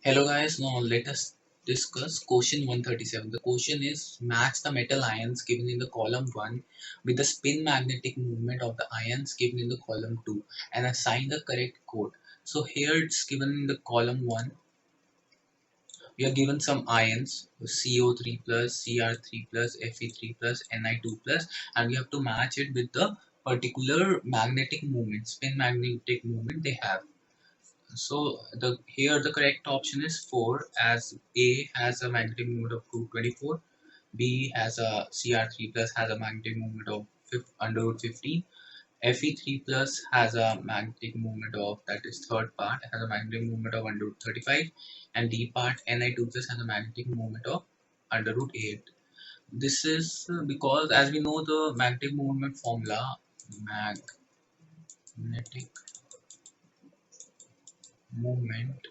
Hello guys, now let us discuss question 137. The question is match the metal ions given in the column 1 with the spin magnetic movement of the ions given in the column 2 and assign the correct code. So here it's given in the column 1. We are given some ions CO3 plus, Cr3 plus, Fe3 plus, Ni2 plus, and we have to match it with the particular magnetic movement, spin magnetic movement they have. So the correct option is 4, as A has a magnetic moment of 224, B has a Cr3 plus has a magnetic moment of under root 15, Fe3 plus has a magnetic moment of, that is third part, has a magnetic moment of under root 35, and D part Ni2 plus has a magnetic moment of under root 8. This is because, as we know, the magnetic moment formula, magnetic moment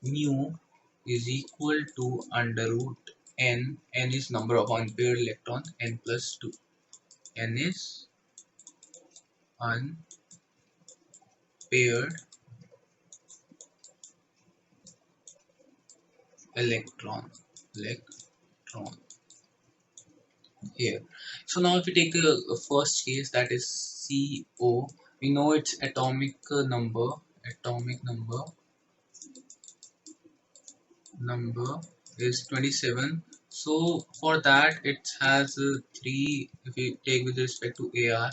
mu is equal to under root n is number of unpaired electrons, n plus 2. N is unpaired electron here. So now if we take the first case, that is CO, we know its atomic number is 27. So for that it has 3, if we take with respect to AR,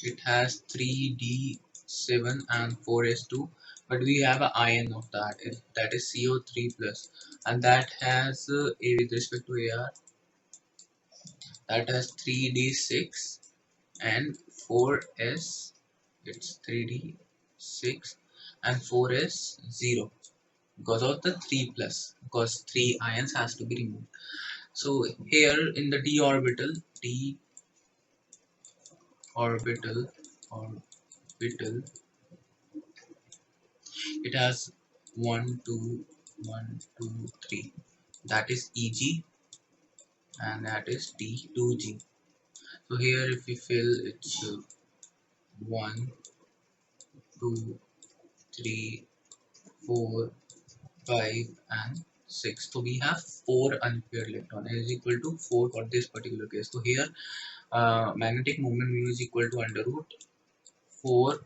it has 3d7 and 4s2, but we have an ion of that is CO3 plus, and that has a, with respect to AR, that has 3d6 and 4s, it's 3d6 and 4s0 because of the 3 plus, because 3 ions has to be removed. So here in the d orbital it has 1 2 1 2 3, that is Eg, and that is T2G. So here if we fill, it's 1 2 3 4 5 and 6. So we have 4 unpaired electron, is equal to 4 for this particular case. So here magnetic moment mu is equal to under root 4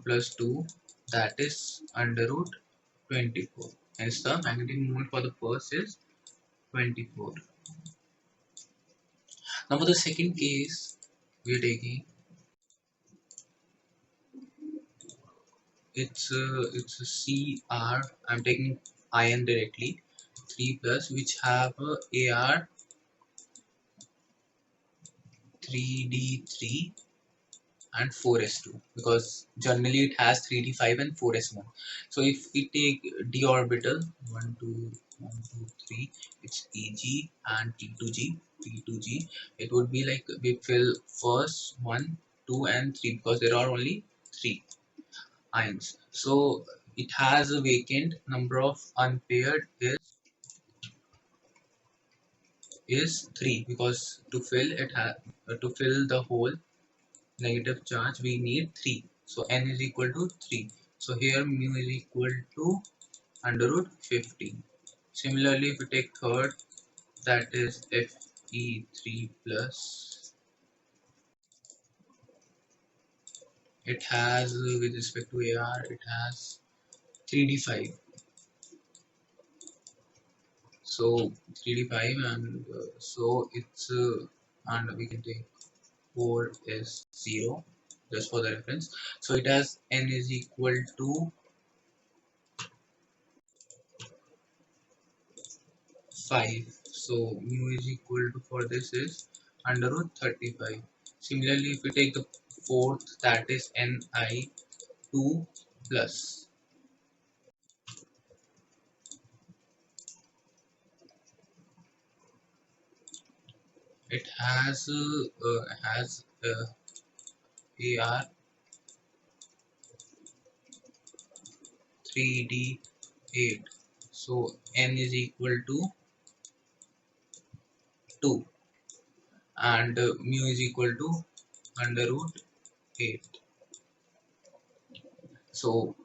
plus 2, that is under root 24. Hence the magnetic moment for the first is 24. Now for the second case we are taking, it's a Cr, I'm taking ion directly, 3 plus, which have Ar 3d3 and 4s2, because generally it has 3d5 and 4s1. So if we take d orbital 1 2 1 2 3, it's Eg and T2G, it would be like we fill first 1 2 and 3, because there are only 3 ions. So it has a vacant, number of unpaired is 3, because to fill to fill the whole negative charge we need 3. So n is equal to 3. So here mu is equal to under root 15. Similarly, if we take third, that is Fe3 plus, it has with respect to AR, it has 3d5. So 3d5, and so it's and we can take 4s0 just for the reference. So it has n is equal to 5. So mu is equal to, for this is under root 35. Similarly, if we take the fourth, that is Ni2 plus, it has AR 3d8. So n is equal to 2, and mu is equal to under root 8. So